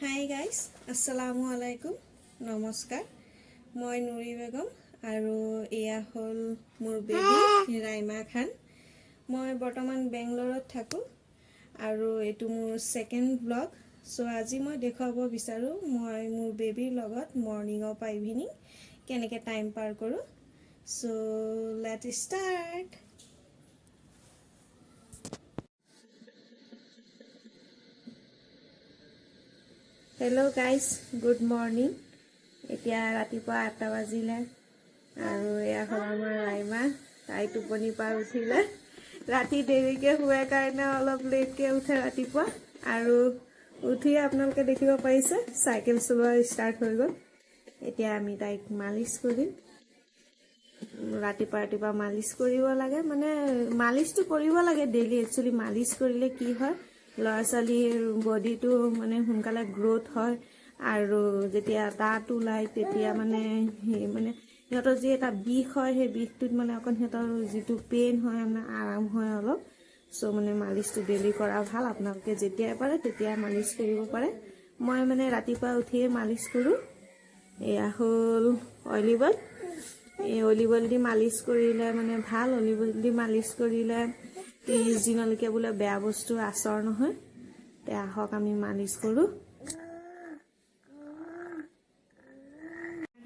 Hi guys, Assalamu alaikum, Namaskar. Moi Nuri Begum aru eya hol mur baby Raimakhan. Moi Botaman Bangalore thaku aru etu mur second vlog. So aji moi dekhabo bisaru moi mur baby logot morning or evening keneke time par koru. So let's start. Hello guys, good morning. এতিয়া ৰাতিপুৱা 8টা বাজিলে আৰু এয়া হ'ল আমাৰ ৰাইমা তাই টোপনি পাৰ উঠিলে ৰাতি দেৰিকে শুৱাৰ কাৰণে অলপ লেটকে উঠে ৰাতিপুৱা আৰু উঠি আপোনালোকে দেখিব পাৰিছে সাইকেল চলোৱা ষ্টাৰ্ট হৈ গ'ল এতিয়া আমি তাইক মালিশ কৰিম ৰাতিপুৱা মালিশ কৰিব লাগে মানে মালিশটো কৰিব লাগে ডেইলি একচুয়ালি মালিশ কৰিলে কি হয় লৰাছালিৰ বডিটো মানে সোনকালে গ্ৰোথ হয় আৰু যেতিয়া দাঁত ওলাই তেতিয়া মানে সিহঁতৰ যে এটা বিষ হয় সেই বিষটোত মানে অকণ সিহঁতৰ যিটো পেইন হয় মানে আৰাম হয় অলপ সো মানে মালিশটো ডেইলি কৰা ভাল আপোনালোকে যেতিয়া পাৰে তেতিয়া মালিশ কৰিব পাৰে মই মানে ৰাতিপুৱা উঠিয়ে মালিশ কৰো এয়া হ'ল অলিভ অইল এই অলিভ অইল দি মালিশ কৰিলে মানে ভাল অলিভ অইল দি মালিশ কৰিলে 30 দিনলৈকে বোলে বেয়া বস্তু আচৰ নহয় তে আহক আমি মালিশ কৰো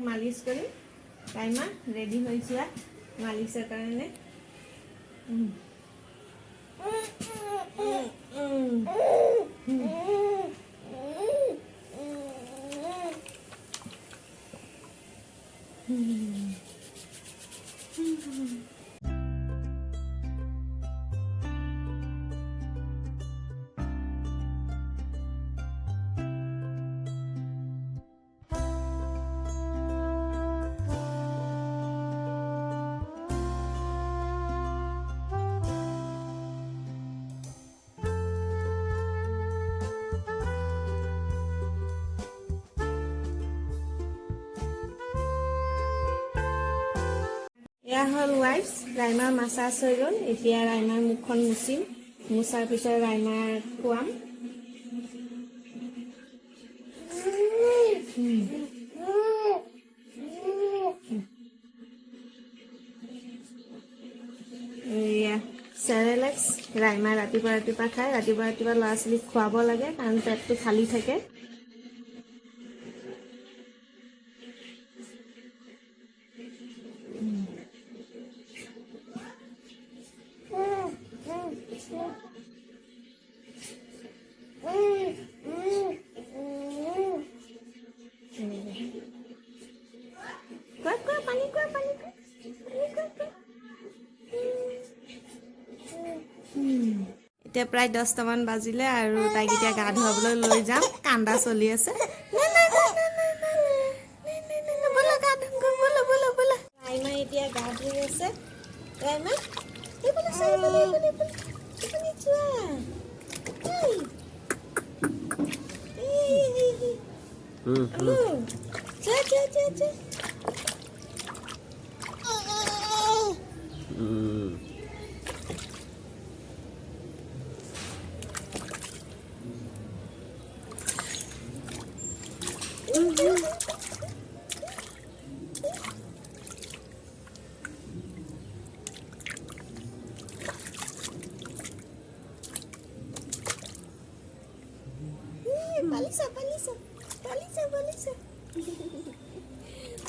মালিশ কৰি ৰাইমা ৰেডি হৈছে মালিশৰ কাৰণে এয়া হল ওয়াইফ ৰাইমাৰ মাসাজ হয়ে গেল এতিয়া ৰাইমাৰ মুখখন মুছিম মুছাৰ পিছত ৰাইমাৰ খুৱাম এয়া সেৰেলেক্স ৰাইমা ৰাতিপুৱা খায় ৰাতিপুৱা ল'ৰা ছোৱালীক খুৱাব লাগে কাৰণ পেটটো খালি থাকে এতিয়া প্ৰায় 10টা মান বাজিলে আৰু তাইক এতিয়া গা ধুৱাবলৈ লৈ যাম কান্দা চলি আছে ৰাইমা এতিয়া গা ধুই আছে ৰাইমা এইফালে চোৱা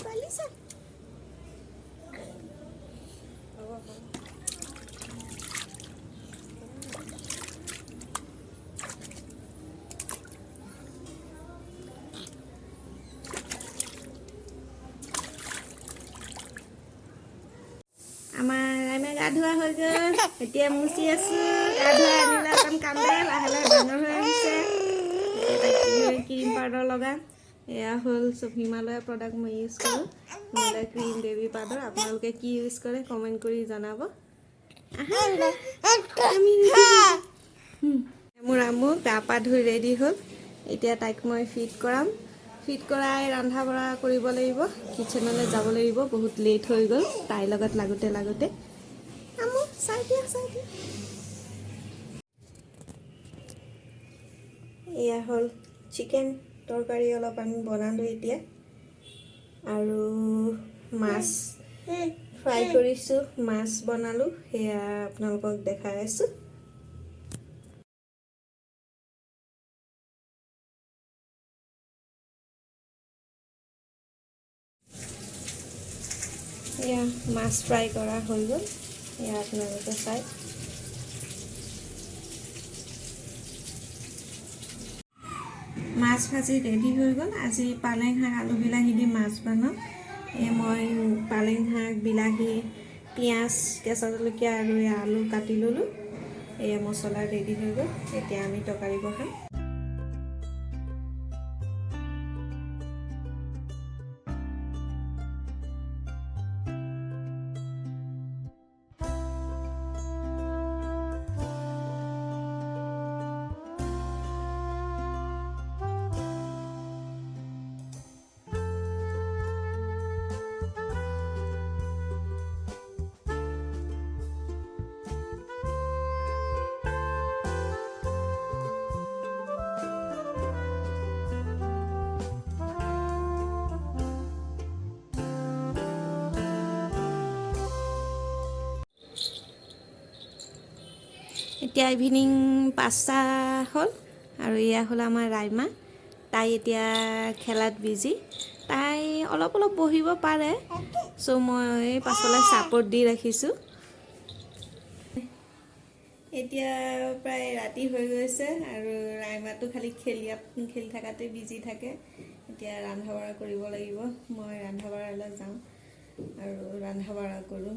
Balisa. আমাৰ ৰাইমা গা ধোৱা হৈ গ'ল এতিয়া মুচি আছো গা ধোৱা আনিলে অকণ কান্দে লাহে লাহে ডাঙৰ হৈ আহিছে ক্ৰীম পাউডাৰ লগা এয়া হ'ল চব হিমালয়া প্ৰডাক্ট মই ইউজ কৰোঁ হিমালয়া ক্ৰীম বেবী পাউডাৰ আপোনালোকে কি ইউজ কৰে কমেণ্ট কৰি জনাব মোৰ আমু গা পা ধুই ৰেডি হ'ল এতিয়া তাইক মই ফিট কৰাম ফিট কৰাই ৰন্ধা বঢ়া কৰিব লাগিব কিচেনলৈ যাব লাগিব বহুত লেট হৈ গ'ল তাইৰ লগত লাগোতে আমু চাই দিয়া এয়া হ'ল চিকেন তৰকাৰী অলপ আমি বনালোঁ এতিয়া আৰু মাছ ফ্ৰাই কৰিছোঁ মাছ বনালোঁ সেয়া আপোনালোকক দেখাই আছোঁ এয়া মাছ ফ্ৰাই কৰা হৈ গ'ল এয়া আপোনালোকে চাই মাছ ভাজি ৰেডি হৈ গ'ল আজি পালেং শাক আলু বিলাহী দি মাছ বনাম মই পালেং শাক বিলাহী পিঁয়াজ কেঁচা জলকীয়া আৰু আলু কাটি ল'লোঁ এয়া মছলা ৰেডি হৈ গ'ল এতিয়া আমি তৰকাৰী বহাম এতিয়া ইভিনিং 5টা হ'ল আৰু এয়া হ'ল আমাৰ ৰাইমা তাই এতিয়া খেলাত বিজি তাই অলপ অলপ বহিব পাৰে চ' মই পাছলৈ ছাপোৰ্ট দি ৰাখিছোঁ এতিয়া প্ৰায় ৰাতি হৈ গৈছে আৰু ৰাইমাটো খালি খেলি থকাতে বিজি থাকে এতিয়া ৰন্ধা বঢ়া কৰিব লাগিব মই ৰন্ধা বঢ়ালৈ যাওঁ আৰু ৰন্ধা বঢ়া কৰোঁ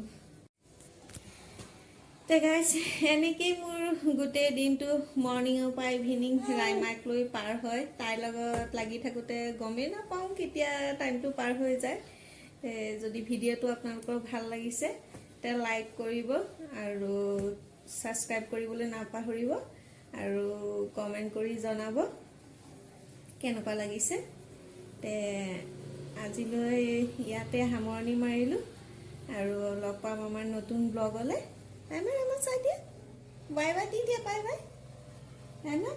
তো গাইজ এনেকেই মোৰ গোটেই দিনটো মৰ্ণিঙৰ পৰা ইভিনিং ৰাইমাক লৈ পাৰ হয় তাইৰ লগত লাগি থাকোঁতে গমেই নাপাওঁ কেতিয়া টাইমটো পাৰ হৈ যায় যদি ভিডিঅ'টো আপোনালোকৰ ভাল লাগিছে তে লাইক কৰিব আৰু ছাবস্ক্ৰাইব কৰিবলৈ নাপাহৰিব আৰু কমেণ্ট কৰি জনাব কেনেকুৱা লাগিছে তে আজিলৈ ইয়াতে সামৰণি মাৰিলোঁ আৰু লগ পাম আমাৰ নতুন ব্লগলৈ Raima, Raima, say dia. Bye bye, dia bye bye. Raima.